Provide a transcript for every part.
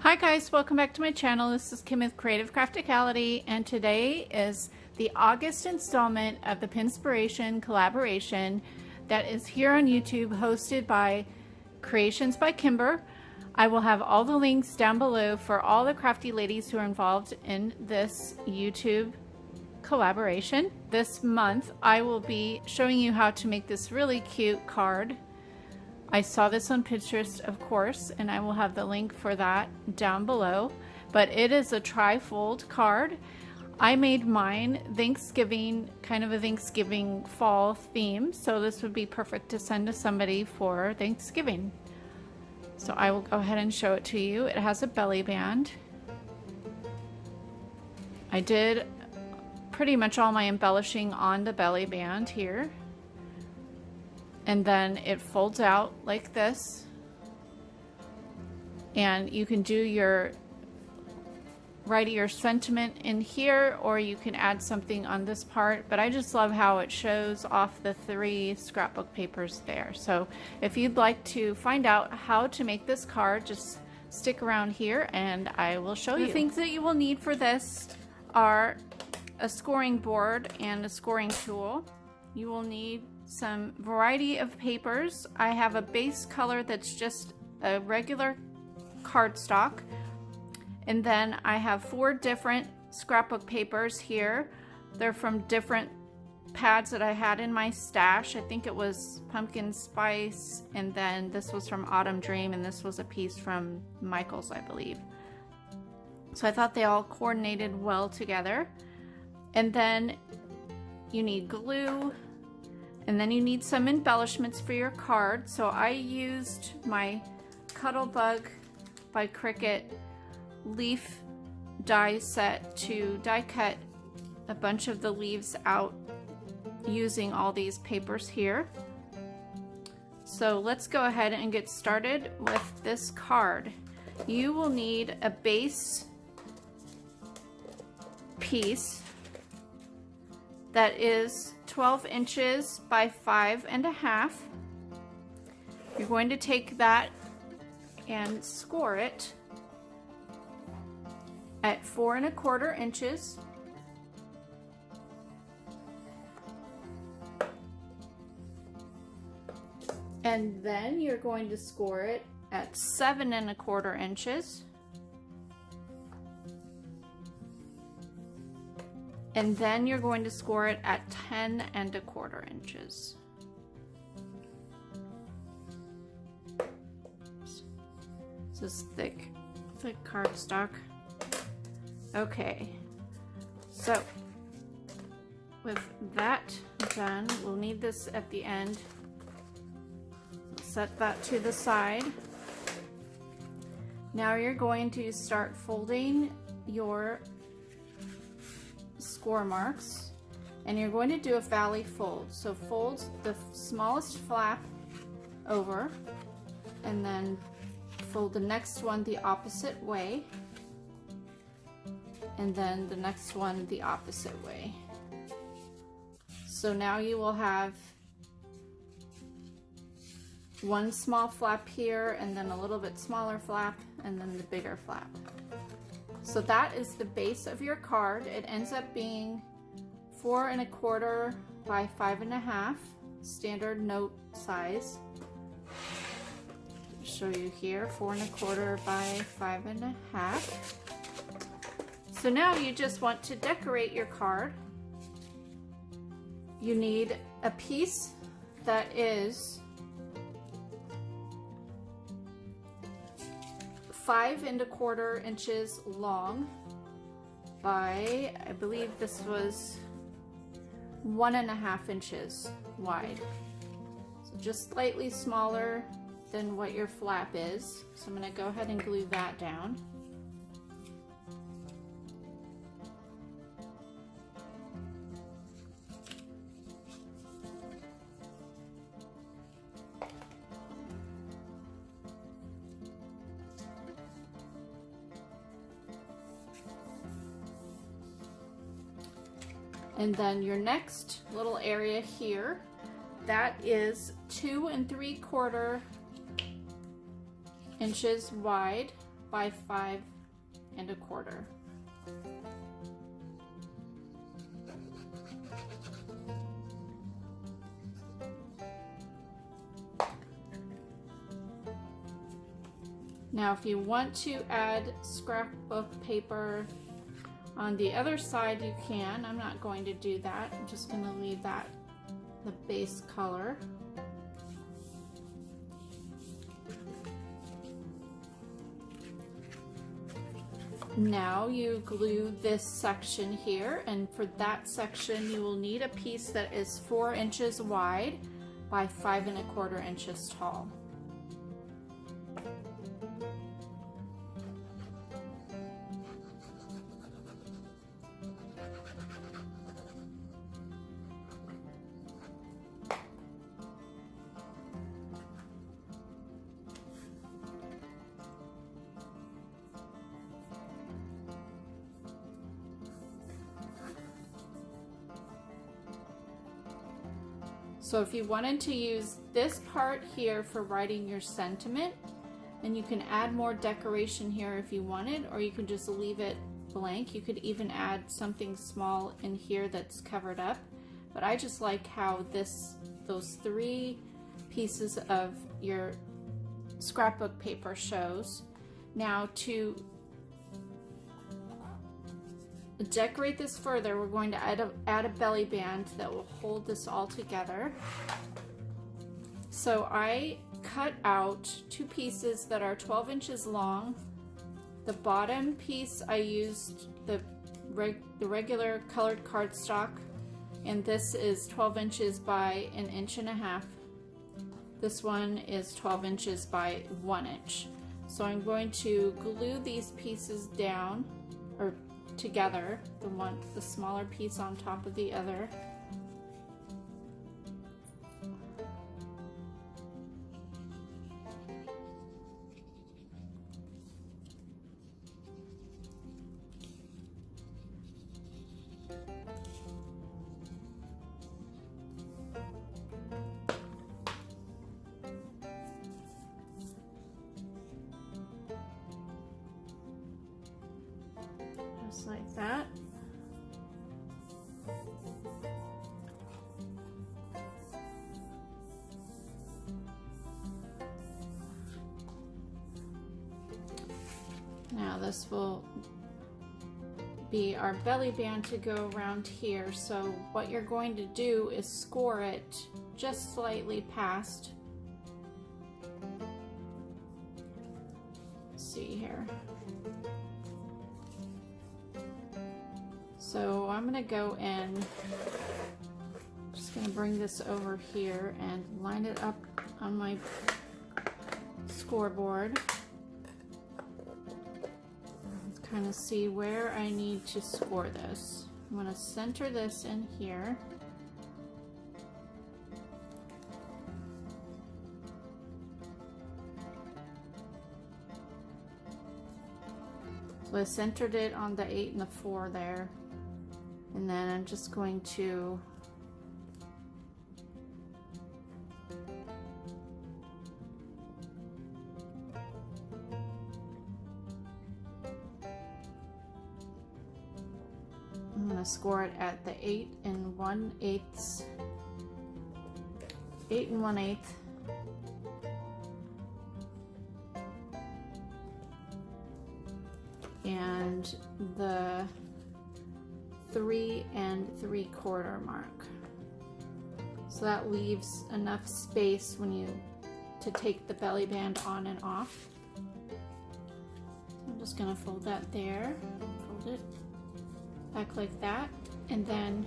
Hi guys, welcome back to my channel. This is Kim with Creative Crafticality, and today is the August installment of the Pinspiration collaboration that is here on YouTube, hosted by Creations by Kimber. I will have all the links down below for all the crafty ladies who are involved in this YouTube collaboration. This month I will be showing you how to make this really cute card. I saw this on Pinterest, of course, and I will have the link for that down below. But it is a tri-fold card. I made mine Thanksgiving, kind of a Thanksgiving fall theme, so this would be perfect to send to somebody for Thanksgiving. So I will go ahead and show it to you. It has a belly band. I did pretty much all my embellishing on the belly band here. And then it folds out like this, and you can do your write your sentiment in here, or you can add something on this part, but I just love how it shows off the 3 scrapbook papers there. So if you'd like to find out how to make this card, just stick around here and I will show you. The things that you will need for this are a scoring board and a scoring tool. You will need some variety of papers. I have a base color that's just a regular cardstock, and then I have 4 different scrapbook papers here. They're from different pads that I had in my stash. I think it was Pumpkin Spice, and then this was from Autumn Dream, and this was a piece from Michael's, I believe. So I thought they all coordinated well together. And then you need glue. And then you need some embellishments for your card. So I used my Cuttlebug by Cricut leaf die set to die cut a bunch of the leaves out using all these papers here. So let's go ahead and get started with this card. You will need a base piece that is 12 inches by 5.5. You're going to take that and score it at 4.25 inches. And then you're going to score it at 7.25 inches. And then you're going to score it at 10.25 inches. This is thick cardstock. Okay, so with that done, we'll need this at the end. Set that to the side. Now you're going to start folding your score marks, and you're going to do a valley fold. So fold the smallest flap over, and then fold the next one the opposite way, and then the next one the opposite way. So now you will have one small flap here, and then a little bit smaller flap, and then the bigger flap. So that is the base of your card. It ends up being 4.25 by 5.5, standard note size. Show you here, 4.25 by 5.5. So now you just want to decorate your card. You need a piece that is 5.25 inches long by, I believe this was 1.5 inches wide. So just slightly smaller than what your flap is. So I'm going to go ahead and glue that down. And then your next little area here, that is 2 3/4 inches wide by 5 1/4. Now if you want to add scrapbook paper on the other side, you can. I'm not going to do that. I'm just going to leave that the base color. Now you glue this section here, and for that section you will need a piece that is 4 inches wide by 5 1/4 inches tall. So if you wanted to use this part here for writing your sentiment, then you can add more decoration here if you wanted, or you can just leave it blank. You could even add something small in here that's covered up. But I just like how those 3 pieces of your scrapbook paper shows. Now to decorate this further, we're going to add a belly band that will hold this all together. So I cut out 2 pieces that are 12 inches long. The bottom piece I used the regular colored cardstock, and this is 12 inches by 1.5 inches. This one is 12 inches by 1 inch. So I'm going to glue these pieces down, or together, the smaller piece on top of the other. Just like that. Now this will be our belly band to go around here. So what you're going to do is score it just slightly past. Let's see here. So I'm gonna go in, just gonna bring this over here and line it up on my scoreboard. Let's kind of see where I need to score this. I'm gonna center this in here. So I centered it on the 8 and the 4 there. And then I'm just going to score it at the 8 1/8, 8 1/8. And the 3 3/4 mark. So that leaves enough space to take the belly band on and off. I'm just gonna fold that there, fold it back like that, and then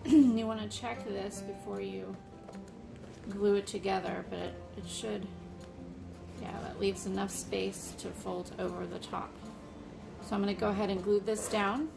you want to check this before you glue it together, but it should, yeah, that leaves enough space to fold over the top. So I'm going to go ahead and glue this down.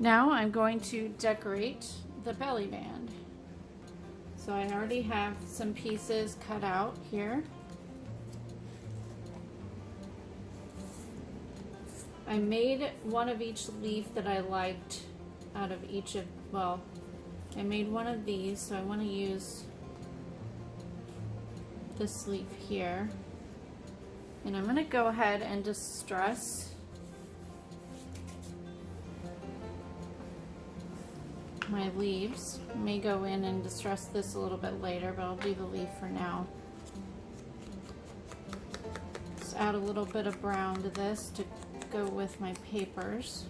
Now I'm going to decorate the belly band. So I already have some pieces cut out here. I made one of each leaf that I liked out of each of, well, I made one of these, so I want to use this leaf here. And I'm going to go ahead and distress my leaves. I may go in and distress this a little bit later, but I'll do the leaf for now. Just add a little bit of brown to this to go with my papers.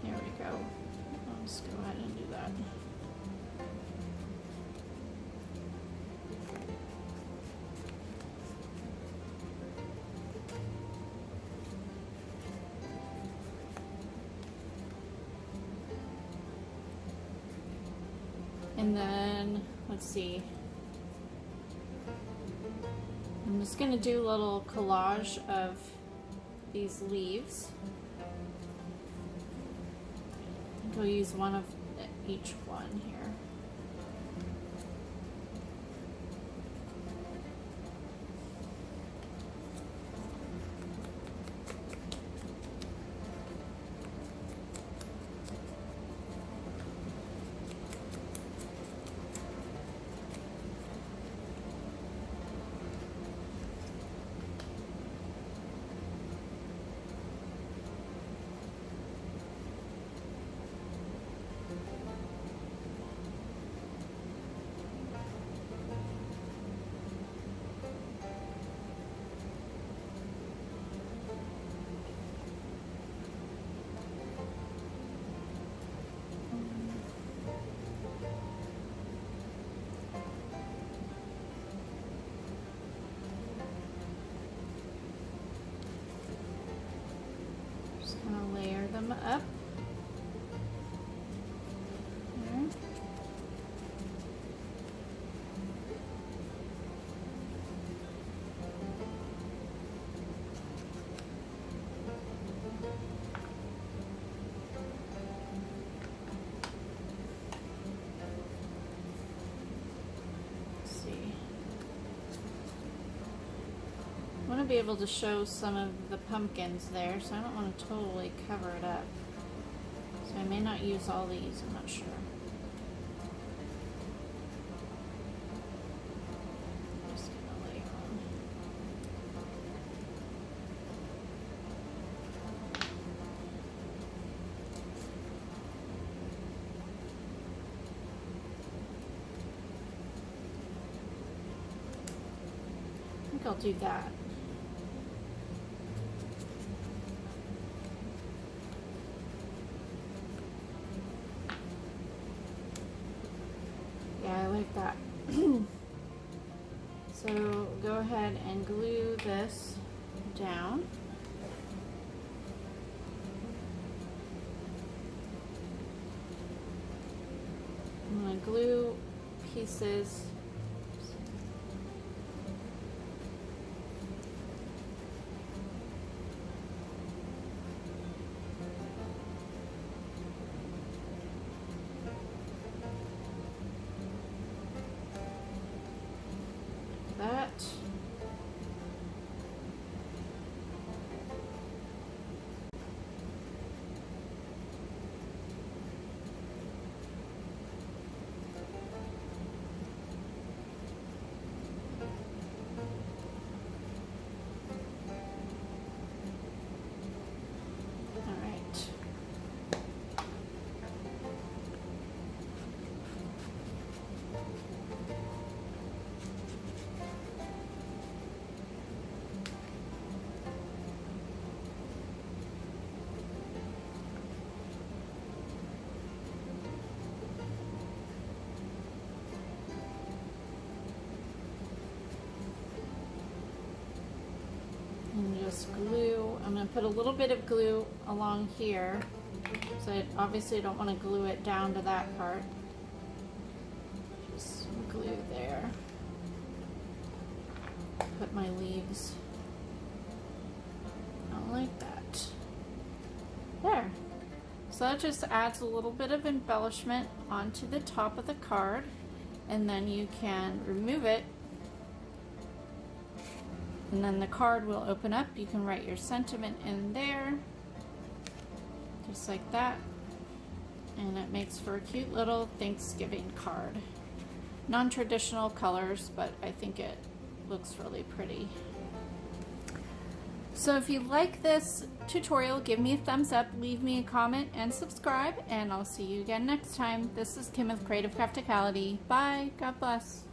There we go. Let's go ahead and do that. And then, let's see, I'm just going to do a little collage of these leaves. I think I'll use one of each one here. Them up there. Let's see. I want to be able to show some of the pumpkins there, so I don't want to totally cover it up. So I may not use all these, I'm not sure. Just gonna lay on. I think I'll do that. Yeah, I like that. So go ahead and glue this down. I'm going to glue pieces that. All right. just glue. I'm going to put a little bit of glue along here. So I obviously don't want to glue it down to that part. Just glue there. Put my leaves out like that. There. So that just adds a little bit of embellishment onto the top of the card, and then you can remove it, and then the card will open up. You can write your sentiment in there, just like that, and it makes for a cute little Thanksgiving card. Non-traditional colors, but I think it looks really pretty. So if you like this tutorial, give me a thumbs up, leave me a comment, and subscribe, and I'll see you again next time. This is Kim with Creative Crafticality. Bye. God bless.